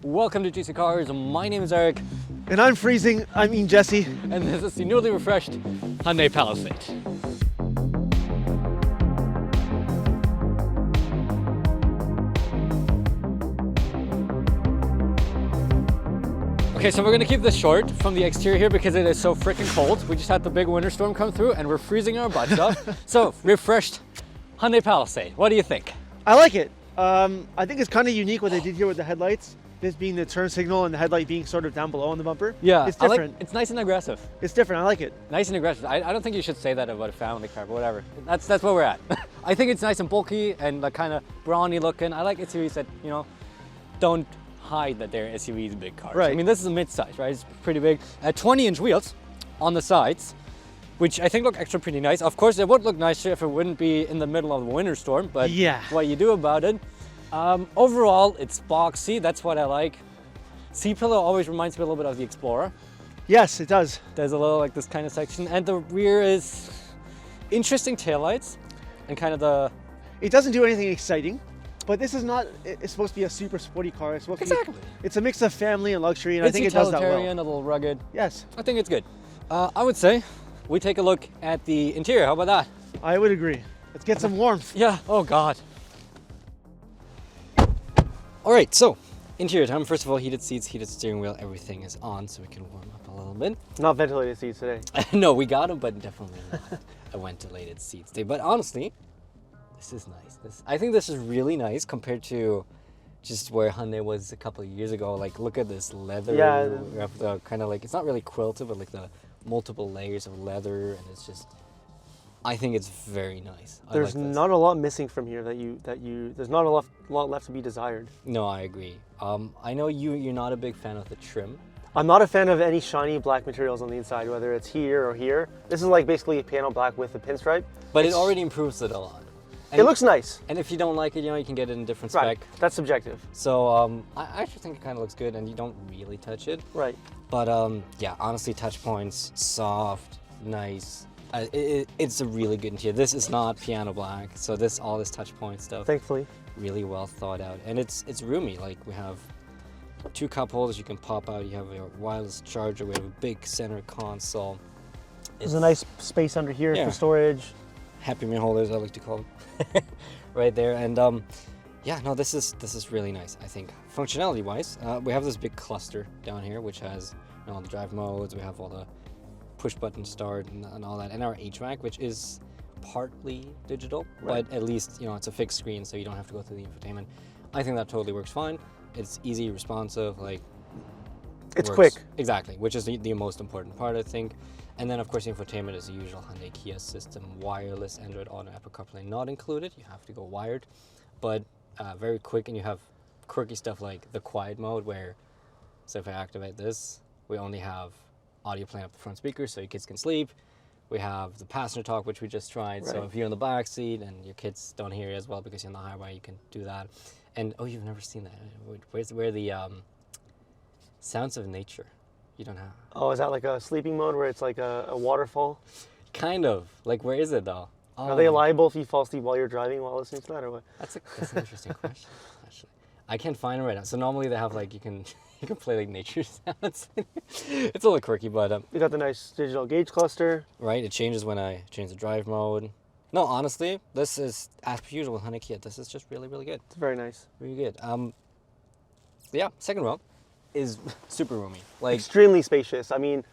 Welcome to GCCars. My name is Eric. And I'm freezing. I mean Jesse. And this is the newly refreshed Hyundai Palisade. Okay, so we're gonna keep this short from the exterior here because it is so freaking cold. We just had the big winter storm come through and we're freezing our butts off. So, refreshed Hyundai Palisade. What do you think? I like it. I think it's kind of unique what they did here with the headlights. This being the turn signal and the headlight being sort of down below on the bumper. Yeah, it's different. It's nice and aggressive. It's different. I like it. Nice and aggressive. I don't think you should say that about a family car, but whatever. That's where we're at. I think it's nice and bulky and like kind of brawny looking. I like SUVs that, you know, don't hide that they're SUVs, big cars. Right. I mean, this is a midsize, right? It's pretty big. 20-inch wheels on the sides, which I think look extra pretty nice. Of course, it would look nicer if it wouldn't be in the middle of the winter storm, but yeah, what you do about it. Overall, it's boxy. That's what I like. Seat pillow always reminds me a little bit of the Explorer. Yes, it does. There's a little like this kind of section, and the rear is interesting taillights and kind of the... It doesn't do anything exciting, but this is not, it's supposed to be a super sporty car. It's supposed to be, it's a mix of family and luxury, and I think it does that well. It's utilitarian, a little rugged. Yes. I think it's good. I would say we take a look at the interior. How about that? I would agree. Let's get some warmth. Yeah, oh God. All right, so interior time. First of all, heated seats, heated steering wheel, everything is on so we can warm up a little bit. Not ventilated seats today. No, we got them, but definitely not a ventilated seats today. But honestly, this is nice. I think this is really nice compared to just where Hyundai was a couple of years ago. Like, look at this leather. Yeah. We have the kind of like, it's not really quilted, but like the multiple layers of leather, and it's just, I think it's very nice. There's not a lot missing from here there's not a lot left to be desired. No, I agree. I know you're not a big fan of the trim. I'm not a fan of any shiny black materials on the inside, whether it's here or here. This is like basically a piano black with a pinstripe. But it already improves it a lot. And it looks nice. And if you don't like it, you know, you can get it in a different spec. Right, that's subjective. So I actually think it kind of looks good, and you don't really touch it. Right. But yeah, honestly, touch points, soft, nice. It's a really good interior. This is not piano black, so all this touch point stuff. Thankfully. Really well thought out, and it's roomy. Like, we have 2 cup holders you can pop out. You have your wireless charger. We have a big center console. There's a nice space under here for storage. Happy Meal holders, I like to call them, right there. And yeah, no, this is really nice. I think functionality wise, we have this big cluster down here, which has, you know, all the drive modes. We have all the push button start and all that, and our HVAC, which is partly digital, but at least, you know, it's a fixed screen, so you don't have to go through the infotainment. I think that totally works fine. It's easy, responsive, like it's quick. Exactly, which is the most important part, I think. And then of course the infotainment is the usual Hyundai Kia system, wireless, Android Auto, Apple CarPlay not included. You have to go wired, but very quick. And you have quirky stuff like the quiet mode, where, so if I activate this, we only have audio playing up the front speakers so your kids can sleep. We have the passenger talk, which we just tried. So if you're in the back seat and your kids don't hear you as well because you're on the highway, you can do that. And oh, you've never seen that? Where the sounds of nature? You don't have. Oh, is that like a sleeping mode where it's like a waterfall? Kind of. Like, where is it though? Are they liable if you fall asleep while you're driving while listening to that, or what? That's an interesting question, actually. I can't find it right now. So normally they have like, you can play like nature sounds. It's a little quirky, but you got the nice digital gauge cluster. Right, it changes when I change the drive mode. No, honestly, this is, as per usual with Hyundai Kia, this is just really, really good. It's very nice. Really good. Yeah, second row is super roomy. Like, extremely spacious. I mean,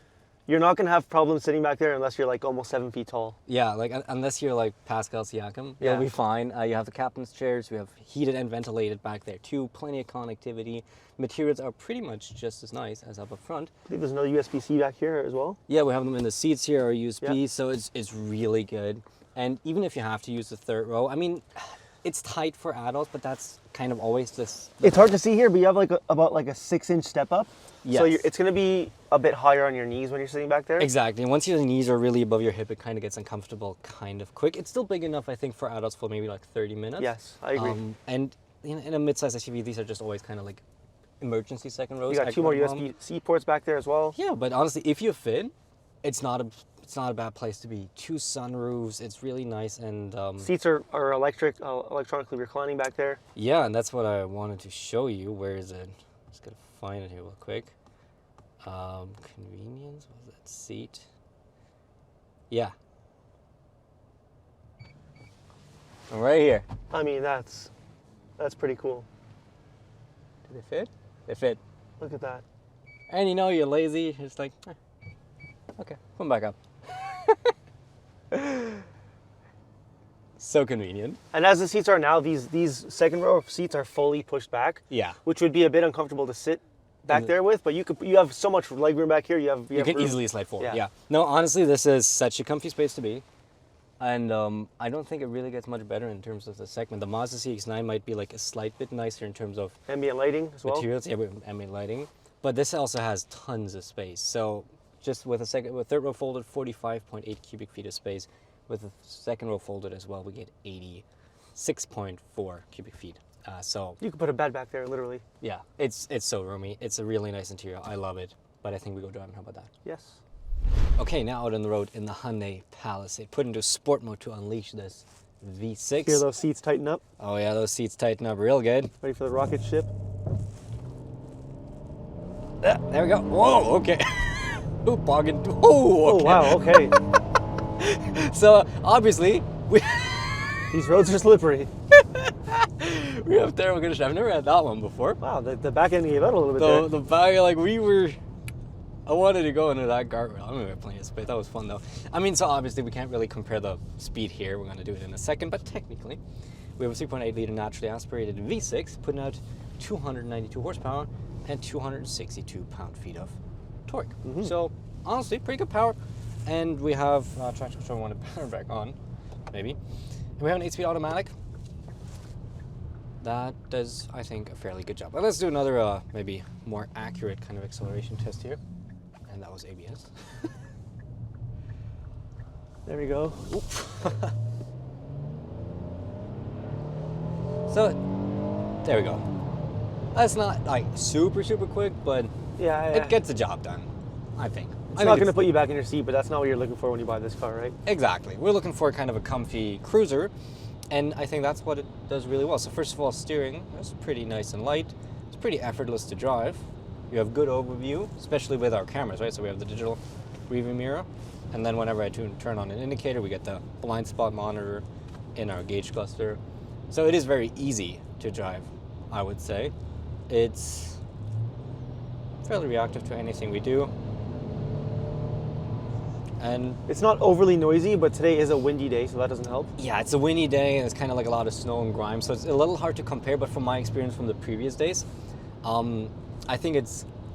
you're not gonna have problems sitting back there unless you're like almost 7 feet tall. Yeah, like unless you're like Pascal Siakam, you'll be fine. You have the captain's chairs. We have heated and ventilated back there too. Plenty of connectivity. Materials are pretty much just as nice as up front. I think there's no USB-C back here as well. Yeah, we have them in the seats here, or USB, so it's really good. And even if you have to use the third row, I mean, it's tight for adults, but that's kind of always this. It's hard to see here, but you have like about like a 6-inch step up. Yes. So it's going to be a bit higher on your knees when you're sitting back there. Exactly. And once your knees are really above your hip, it kind of gets uncomfortable kind of quick. It's still big enough, I think, for adults for maybe like 30 minutes. Yes, I agree. And in a midsize SUV, these are just always kind of like emergency second rows. You got 2 more USB-C ports back there as well. Yeah, but honestly, if you fit, it's not a bad place to be. 2 sunroofs, it's really nice, and seats are electronically reclining back there. Yeah, and that's what I wanted to show you. Where is it? Just gotta find it here real quick. Convenience, what was that? Seat. Yeah. Right here. I mean, that's pretty cool. Do they fit? They fit. Look at that. And you know you're lazy, you're just like, okay, put them back up. So convenient. And as the seats are now, these second row seats are fully pushed back. Yeah. Which would be a bit uncomfortable to sit back there with, but you have so much leg room back here. You can room. easily slide forward. Yeah. Yeah. No, honestly, this is such a comfy space to be. And I don't think it really gets much better in terms of the segment. The Mazda CX-90 might be like a slight bit nicer in terms of ambient lighting as well. Materials, yeah, with ambient lighting. But this also has tons of space. So just with third row folded, 45.8 cubic feet of space. With the second row folded as well, we get 86.4 cubic feet. So you could put a bed back there, literally. Yeah, it's so roomy. It's a really nice interior. I love it. But I think we go driving. How about that? Yes. Okay, now out on the road in the Hyundai Palisade. Put into sport mode to unleash this V6. Hear those seats tighten up. Oh yeah, those seats tighten up real good. Ready for the rocket ship? There we go. Whoa, okay. Ooh, boggin. Oh, okay. Wow, okay. So obviously, these roads are slippery. we have thermal conditioning. I've never had that one before. Wow, the back end gave out a little bit there. The back, like I wanted to go into that guardrail. I'm gonna be playing space. That was fun though. I mean, so obviously we can't really compare the speed here. We're gonna do it in a second, but technically, we have a 3.8 liter naturally aspirated V6 putting out 292 horsepower and 262 pound-feet of torque. So honestly, pretty good power. And we have traction control. I want to power back on, maybe. And we have an 8-speed automatic. That does, I think, a fairly good job. But let's do another, maybe more accurate kind of acceleration test here. And that was ABS. There we go. So, there we go. That's not like super quick, but yeah. It gets the job done, I think. It's not going to put you back in your seat, but that's not what you're looking for when you buy this car, right? Exactly. We're looking for kind of a comfy cruiser, and I think that's what it does really well. So first of all, steering is pretty nice and light. It's pretty effortless to drive. You have good overview, especially with our cameras, right? So we have the digital rearview mirror, and then whenever I turn on an indicator, we get the blind spot monitor in our gauge cluster. So it is very easy to drive, I would say. It's fairly reactive to anything we do. And it's not overly noisy, but today is a windy day, so that doesn't help. Yeah, it's a windy day, and it's kind of like a lot of snow and grime, so it's a little hard to compare, but from my experience from the previous days, I think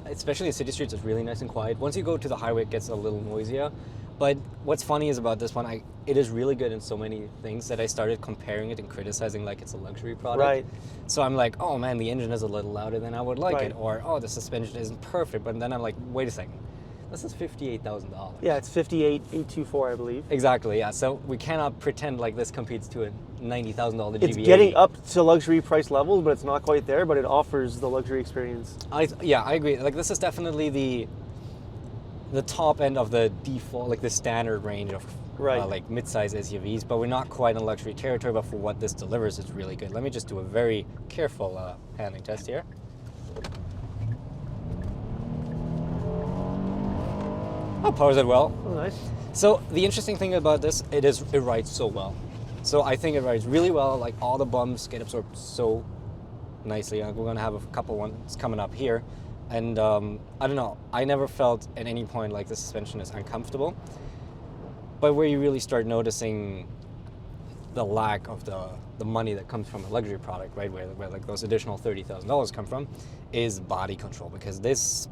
especially in city streets, it's really nice and quiet. Once you go to the highway, it gets a little noisier. But what's funny is about this one, it is really good in so many things that I started comparing it and criticizing like it's a luxury product. Right. So I'm like, oh man, the engine is a little louder than I would like it, or oh, the suspension isn't perfect. But then I'm like, wait a second. This is $58,000. Yeah, it's $58,824, I believe. Exactly, yeah. So we cannot pretend like this competes to a $90,000 GV80. It's getting up to luxury price levels, but it's not quite there, but it offers the luxury experience. Yeah, I agree. Like, this is definitely the top end of the default, like the standard range of like mid-size SUVs, but we're not quite in luxury territory, but for what this delivers, it's really good. Let me just do a very careful handling test here. Oh, powers it well. Oh, nice. So the interesting thing about this, it rides so well. So I think it rides really well. Like all the bumps get absorbed so nicely. We're gonna have a couple ones coming up here, and I don't know. I never felt at any point like the suspension is uncomfortable. But where you really start noticing the lack of the money that comes from a luxury product, right? Where like those additional $30,000 come from, is body control, because this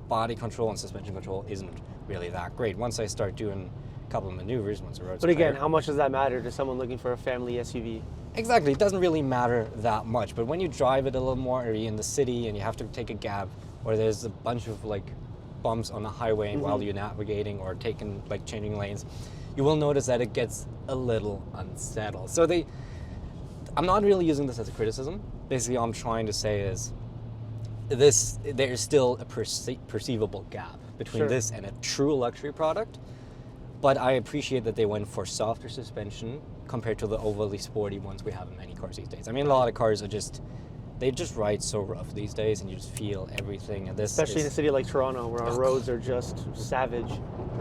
body control and suspension control isn't really that great. Once I start doing a couple of maneuvers, once the road's But again, clear, how much does that matter to someone looking for a family SUV? Exactly, it doesn't really matter that much. But when you drive it a little more, or you're in the city and you have to take a gap, or there's a bunch of like bumps on the highway while you're navigating or changing lanes, you will notice that it gets a little unsettled. So I'm not really using this as a criticism. Basically, all I'm trying to say is there is still a perceivable gap between this and a true luxury product. But I appreciate that they went for softer suspension compared to the overly sporty ones we have in many cars these days. I mean, a lot of cars are just they just ride so rough these days, and you just feel everything. And this, Especially in a city like Toronto, where our roads are just savage.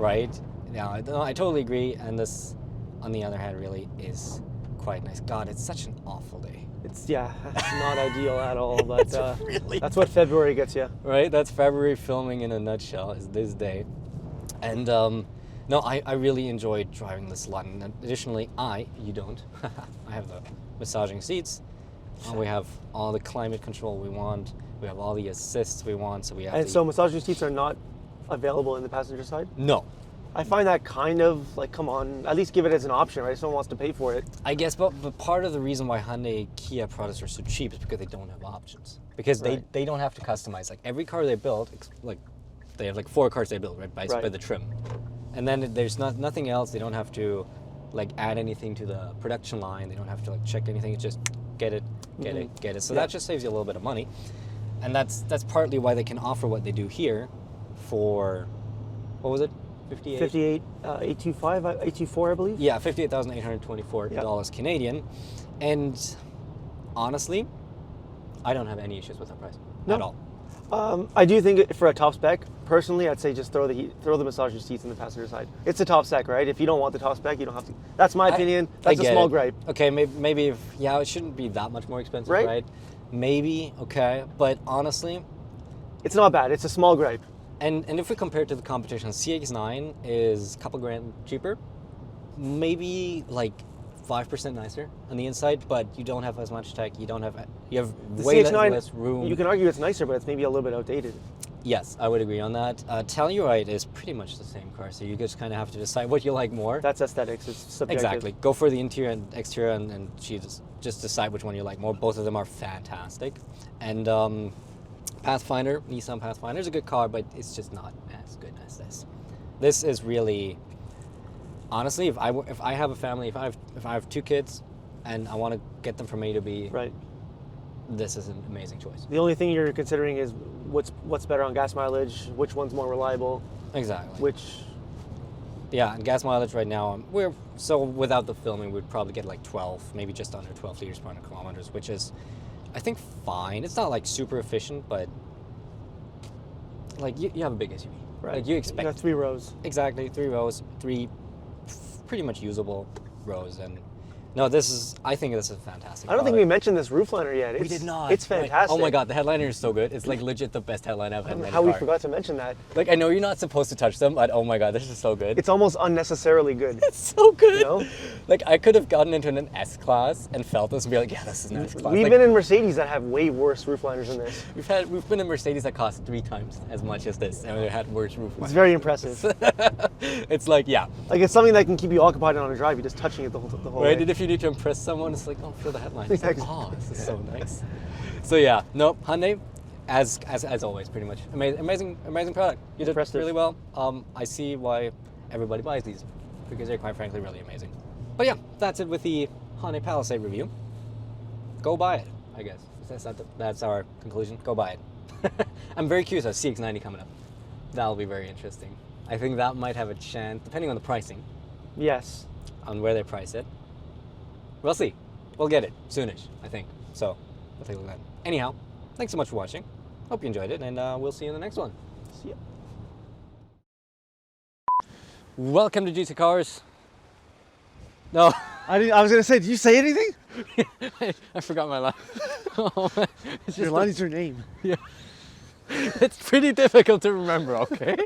right? Yeah, I totally agree. And this, on the other hand, really is quite nice. God, it's such an awful day. It's not ideal at all. But really that's what February gets you. Right? That's February filming in a nutshell, is this day. And no, I really enjoyed driving this lot. And additionally, you don't, I have the massaging seats. We have all the climate control we want. We have all the assists we want. So we have. And so massaging seats are not available in the passenger side? No. I find that kind of like, come on, at least give it as an option, right? If someone wants to pay for it. I guess, but part of the reason why Hyundai Kia products are so cheap is because they don't have options. Because they don't have to customize. Like every car they build, like they have like 4 cars they build, right, by the trim. And then there's nothing else. They don't have to like add anything to the production line. They don't have to like check anything. It's just get it. So that just saves you a little bit of money. And that's partly why they can offer what they do here for, what was it? 824, I believe. Yeah, $58,824 Canadian. And honestly, I don't have any issues with that price at all. I do think for a top spec, personally, I'd say just throw the massager seats in the passenger side. It's a top spec, right? If you don't want the top spec, you don't have to. That's my opinion. That's a small gripe. Okay, maybe if, it shouldn't be that much more expensive, right? Maybe, okay, but honestly, it's not bad. It's a small gripe. And if we compare it to the competition, CX-9 is a couple grand cheaper, maybe like 5% nicer on the inside, but you don't have as much tech. You have way less room. You can argue it's nicer, but it's maybe a little bit outdated. Yes, I would agree on that. Telluride is pretty much the same car, so you just kind of have to decide what you like more. That's aesthetics. It's subjective. Exactly. Go for the interior and exterior, and just decide which one you like more. Both of them are fantastic. And Nissan Pathfinder is a good car, but it's just not as good as this. This is really, honestly, if I have a family, if I have 2 kids, and I want to get them from A to B, right, this is an amazing choice. The only thing you're considering is what's better on gas mileage, which one's more reliable. Exactly. Yeah, and gas mileage right now, without the filming, we'd probably get like 12, maybe just under 12 liters per 100 kilometers, which is, I think, fine. It's not like super efficient, but like you have a big SUV. Right. Like you expect. You got 3 rows. Exactly, 3 rows, 3 pretty much usable rows. And no, I think this is fantastic. I don't think we mentioned this roofliner yet. We did not. It's fantastic. Right. Oh my God, the headliner is so good. It's like legit the best headliner I've had in any car. How we forgot to mention that. Like, I know you're not supposed to touch them, but oh my God, this is so good. It's almost unnecessarily good. It's so good. You know? Like, I could have gotten into an S-Class and felt this and be like, yeah, this is an S-Class. We've been in Mercedes that have way worse roofliners than this. We've been in Mercedes that cost 3 times as much as this, and we had worse roofliners. It's very impressive. It's like, yeah. Like, it's something that can keep you occupied on a drive. You're just touching it the whole way. Right, and if you need to impress someone, it's like, oh, feel the headline. It's like, oh, this is so nice. So yeah, no, Hyundai, as always, pretty much amazing product. You did really well. I see why everybody buys these, because they're quite frankly really amazing. But yeah, that's it with the Hyundai Palisade review. Go buy it, I guess. That's our conclusion. Go buy it. I'm very curious about CX-90 coming up. That'll be very interesting. I think that might have a chance, depending on the pricing. Yes. On where they price it. We'll see. We'll get it soonish, I think. So we'll take a look at that. Anyhow, thanks so much for watching. Hope you enjoyed it, and we'll see you in the next one. See ya. Welcome to GCCars. No. I was going to say, did you say anything? I forgot my line. Your line is your name. Yeah. It's pretty difficult to remember, okay?